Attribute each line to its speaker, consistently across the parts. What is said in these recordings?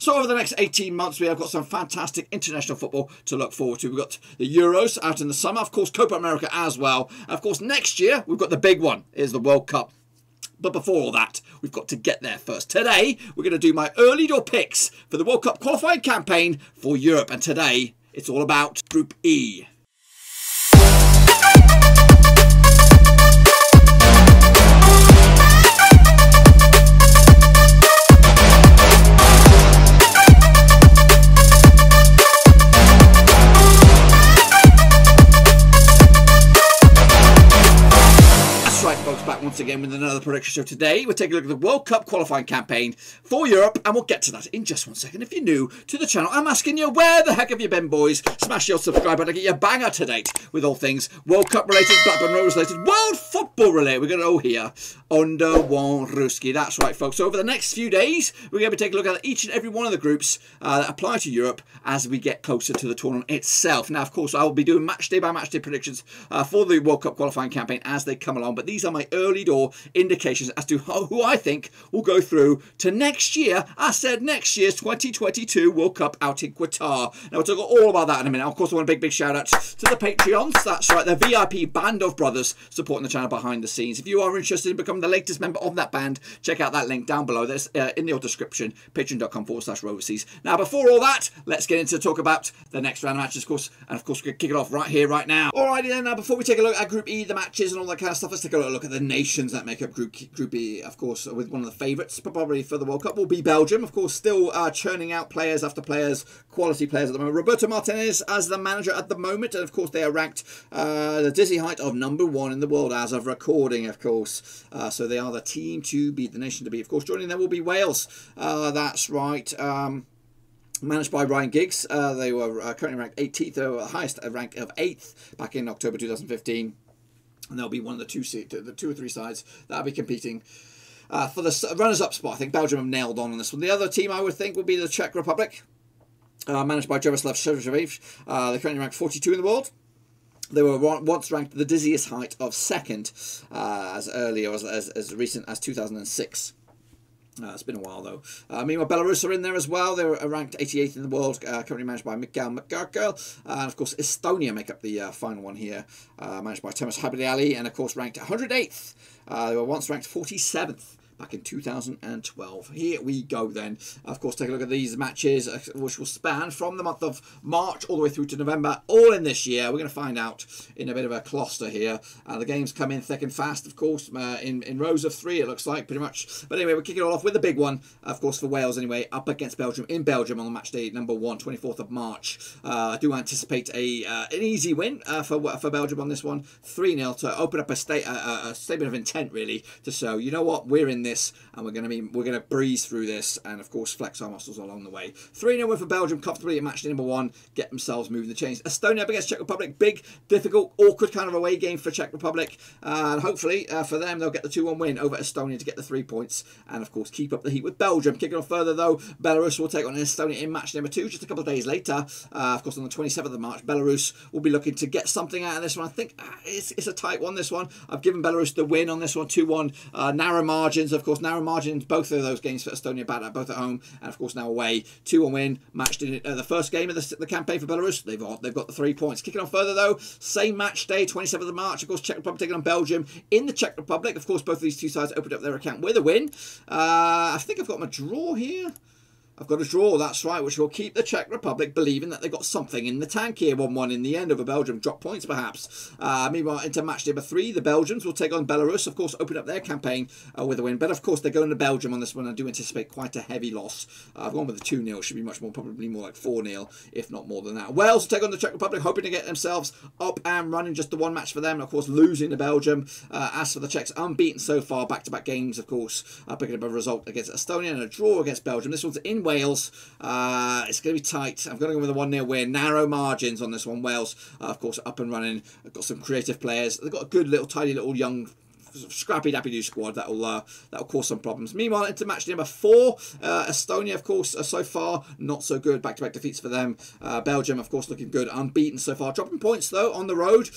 Speaker 1: So over the next 18 months, we have got some fantastic international football to look forward to. We've got the Euros out in the summer, of course, Copa America as well. And of course, next year, we've got the big one, is the World Cup. But before all that, we've got to get there first. Today, we're going to do my early door picks for the World Cup qualifying campaign for Europe. And today, it's all about Group E. Once again with another prediction show. Today we're taking a look at the World Cup qualifying campaign for Europe, and we'll get to that in just 1 second. If you're new to the channel, I'm asking you, where the heck have you been, boys? Smash your subscribe button to get your bang up to date with all things World Cup related, Blackburn Rovers related, world football related. We're going to go here under one Ruski. That's right, folks. So over the next few days, we're going to be taking a look at each and every one of the groups that apply to Europe as we get closer to the tournament itself. Now, of course, I will be doing match day by match day predictions for the World Cup qualifying campaign as they come along, but these are my early door indications as to who I think will go through to next year. I said next year's 2022 World Cup out in Qatar. Now, we'll talk all about that in a minute. Of course, I want a big shout out to the Patreons. That's right, the VIP band of brothers supporting the channel behind the scenes. If you are interested in becoming the latest member of that band, check out that link down below. That's in the description, patreon.com/Roversies. Now, before all that, let's get into talk about the next round of matches, of course. And of course, we're going to kick it off right here, right now. Alrighty then, now before we take a look at Group E, the matches and all that kind of stuff, let's take a look at the nations that make up Group E. Of course, with one of the favourites probably for the World Cup will be Belgium. Of course, still churning out players after players, quality players at the moment. Roberto Martinez as the manager at the moment, and of course they are ranked the dizzy height of #1 in the world as of recording, of course. So they are the team to beat, the nation to beat. Of course, joining them will be Wales. That's right. Managed by Ryan Giggs. They were currently ranked 18th. They were the highest rank of 8th back in October 2015. And they'll be one of the two or three sides that'll be competing for the runners-up spot. I think Belgium have nailed on this one. The other team I would think would be the Czech Republic, managed by Jaroslav Ševeřovič. They're currently ranked 42 in the world. They were once ranked the dizziest height of 2nd as early or as recent as 2006. It's been a while though. Meanwhile, Belarus are in there as well. They're ranked 88th in the world, currently managed by Mikhail McGurkel. And of course, Estonia make up the final one here, managed by Thomas Habiali, and of course ranked 108th. They were once ranked 47th. Back in 2012. Here we go then. Of course, take a look at these matches, which will span from the month of March all the way through to November, all in this year. We're going to find out in a bit of a cluster here. The games come in thick and fast, of course, in rows of 3, it looks like, pretty much. But anyway, we're kicking it all off with the big one, of course, for Wales anyway, up against Belgium, in Belgium on the match day #1, 24th of March. I do anticipate an easy win for Belgium on this one, 3-0 to open up a statement of intent, really, to show, you know what, we're in this, and we're going to breeze through this, and of course flex our muscles along the way. 3-0 win for Belgium, comfortably at match day #1, get themselves moving the chains. Estonia up against Czech Republic, big, difficult, awkward kind of away game for Czech Republic, and hopefully for them they'll get the 2-1 win over Estonia to get the 3 points, and of course keep up the heat with Belgium. Kicking off further though, Belarus will take on Estonia in match #2 just a couple of days later. Of course on the 27th of March, Belarus will be looking to get something out of this one. I think it's a tight one, this one. I've given Belarus the win on this one, 2-1, narrow margins. Of course, narrow margins, both of those games for Estonia, both at home, and of course now away. 2-1 win, matched in the first game of the campaign for Belarus. They've got the 3 points. Kicking on further though, same match day, 27th of March. Of course, Czech Republic taking on Belgium in the Czech Republic. Of course, both of these two sides opened up their account with a win. I think I've got my draw here. I've got a draw, that's right, which will keep the Czech Republic believing that they've got something in the tank here. 1-1 in the end over Belgium. Drop points, perhaps. Meanwhile, into match #3, the Belgians will take on Belarus. Of course, open up their campaign with a win. But, of course, they're going to Belgium on this one. I do anticipate quite a heavy loss. I've gone with a 2-0. Should be much more, probably more like 4-0, if not more than that. Wales will take on the Czech Republic, hoping to get themselves up and running. Just the one match for them. Of course, losing to Belgium. As for the Czechs, unbeaten so far. Back-to-back games, of course. Picking up a result against Estonia and a draw against Belgium. This one's in Wales. It's going to be tight. I'm going to go with a 1-0 win. Narrow margins on this one. Wales, of course, up and running. They've got some creative players. They've got a good little, tidy little young scrappy dappy do squad that'll cause some problems. Meanwhile, into match number 4, Estonia, of course, so far not so good. Back-to-back defeats for them. Belgium, of course, looking good, unbeaten so far. Dropping points though on the road.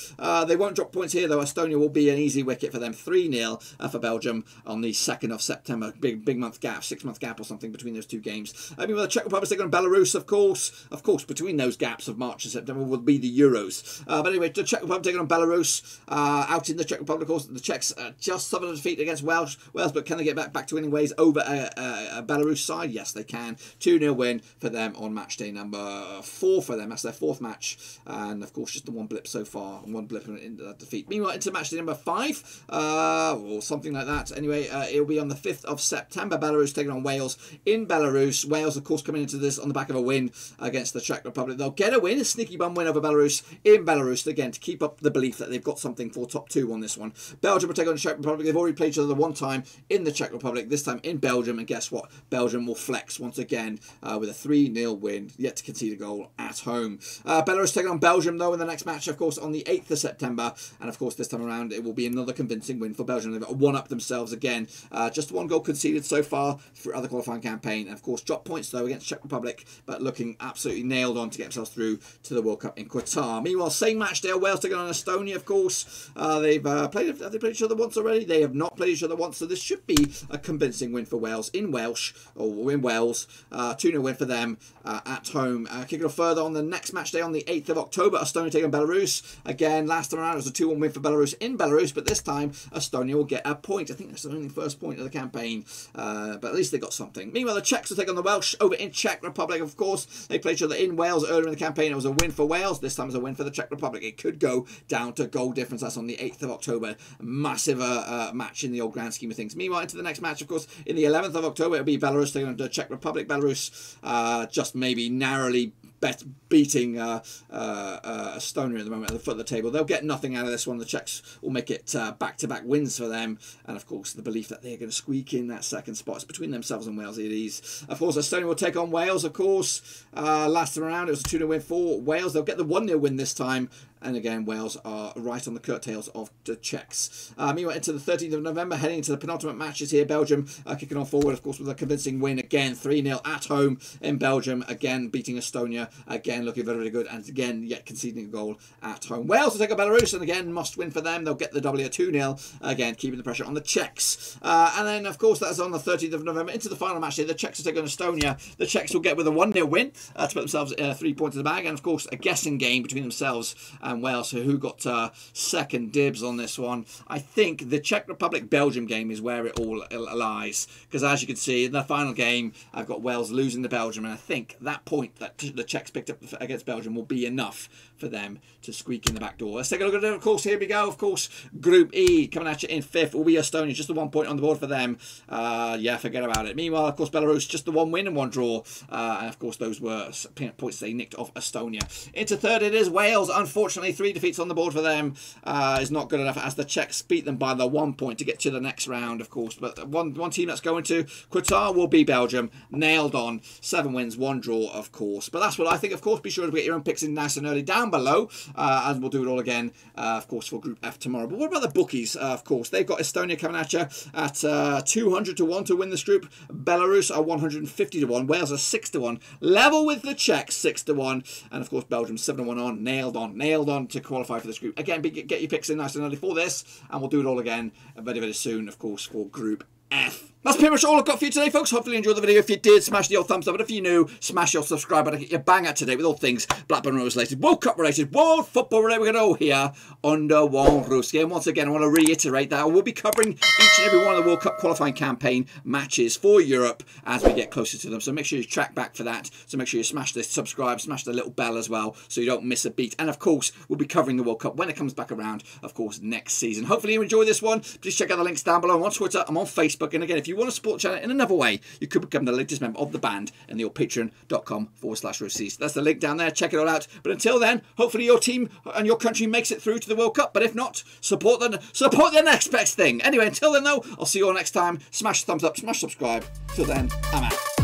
Speaker 1: They won't drop points here though. Estonia will be an easy wicket for them. 3-0 for Belgium on the 2nd of September. Big month gap, 6-month gap or something between those 2 games. I mean, with the Czech Republic taking on Belarus, of course, between those gaps of March and September will be the Euros. But anyway, the Czech Republic taking on Belarus, out in the Czech Republic, of course, the Czechs just suffered a defeat against Wales, but can they get back to winning ways over a Belarus side? Yes, they can. 2-0 win for them on match day number 4 for them. That's their 4th match, and of course, just the 1 blip so far, 1 blip in that defeat. Meanwhile, into match day number 5, or something like that. Anyway, it'll be on the 5th of September. Belarus taking on Wales in Belarus. Wales, of course, coming into this on the back of a win against the Czech Republic. They'll get a win, a sneaky bum win over Belarus in Belarus, again, to keep up the belief that they've got something for top 2 on this one. Belgium will take on the Czech Republic. They've already played each other 1 time in the Czech Republic, this time in Belgium, and guess what? Belgium will flex once again with a 3-0 win, yet to concede a goal at home. Belarus taking on Belgium, though, in the next match, of course, on the 8th of September, and of course, this time around, it will be another convincing win for Belgium. They've got 1-up themselves again. Just 1 goal conceded so far throughout the qualifying campaign, and of course, drop points, though, against Czech Republic, but looking absolutely nailed on to get themselves through to the World Cup in Qatar. Meanwhile, same match there, Wales taking on Estonia, of course. Have they played each other once already? They have not played each other once, so this should be a convincing win for Wales in Welsh, or in Wales. 2-0 win for them at home. Kicking off further on the next match day on the 8th of October, Estonia taking on Belarus. Again, last time around it was a 2-1 win for Belarus in Belarus, but this time Estonia will get a point. I think that's the only first point of the campaign, but at least they got something. Meanwhile, the Czechs will take on the Welsh over in Czech Republic, of course. They played each other in Wales earlier in the campaign. It was a win for Wales. This time it's a win for the Czech Republic. It could go down to goal difference. That's on the 8th of October. Massive match in the old grand scheme of things. Meanwhile, into the next match, of course, in the 11th of October, it'll be Belarus taking on the Czech Republic. Belarus just maybe narrowly beating Estonia at the moment at the foot of the table. They'll get nothing out of this one. The Czechs will make it back-to-back wins for them, and of course the belief that they're going to squeak in that 2nd spot is between themselves and Wales. It is. Of course, Estonia will take on Wales, of course. Last time around it was a 2-0 win for Wales. They'll get the 1-0 win this time, and again Wales are right on the curtails of the Czechs. Meanwhile, into the 13th of November, heading into the penultimate matches here. Belgium kicking on forward, of course, with a convincing win again, 3-0 at home in Belgium, again beating Estonia, again looking very, very good, and again yet conceding a goal at home. Wales will take on Belarus, and again must win for them. They'll get the W, 2-0, again keeping the pressure on the Czechs. And then of course that's on the 13th of November. Into the final match here, the Czechs will take on Estonia. The Czechs will get with a 1-0 win to put themselves 3 points in the bag, and of course a guessing game between themselves and Wales, so who got 2nd dibs on this one. I think the Czech Republic Belgium game is where it all lies, because as you can see in the final game, I've got Wales losing to Belgium, and I think that point that the Czechs picked up against Belgium will be enough for them to squeak in the back door. Let's take a look at it. Of course, here we go. Of course, Group E coming at you in 5th will be Estonia, just the 1 point on the board for them. Yeah, forget about it. Meanwhile, of course, Belarus just the 1 win and 1 draw, and of course those were points they nicked off Estonia. Into 3rd it is Wales. Unfortunately, 3 defeats on the board for them is not good enough, as the Czechs beat them by the 1 point to get to the next round, of course. But one team that's going to Qatar will be Belgium. Nailed on. 7 wins, 1 draw, of course. But that's what I think. Of course, be sure to get your own picks in nice and early down below, and we'll do it all again, of course, for Group F tomorrow. But what about the bookies? Of course, they've got Estonia coming at you at 200 to 1 to win this group. Belarus are 150 to 1. Wales are 6 to 1. Level with the Czechs, 6 to 1. And of course, Belgium 7 to 1 on. Nailed on to qualify for this group. Again, get your picks in nice and early for this, and we'll do it all again very, very soon, of course, for Group F. That's pretty much all I've got for you today, folks. Hopefully you enjoyed the video. If you did, smash the old thumbs up. But if you're new, smash your subscribe button. Get your bang out today with all things Blackburn Rovers related, World Cup related, World Football related. We're going to go here under one roof. And once again, I want to reiterate that I will be covering each and every one of the World Cup qualifying campaign matches for Europe as we get closer to them. So make sure you track back for that. So make sure you smash the subscribe, smash the little bell as well, so you don't miss a beat. And of course, we'll be covering the World Cup when it comes back around, of course, next season. Hopefully you enjoy this one. Please check out the links down below. I'm on Twitter, I'm on Facebook. And again, if you want to support the channel in another way, you could become the latest member of the band in the old patreon.com/Rocease. That's the link down there. Check it all out. But until then, hopefully your team and your country makes it through to the World Cup. But if not, support the next best thing. Anyway, until then though, I'll see you all next time. Smash the thumbs up, smash subscribe. Till then, I'm out.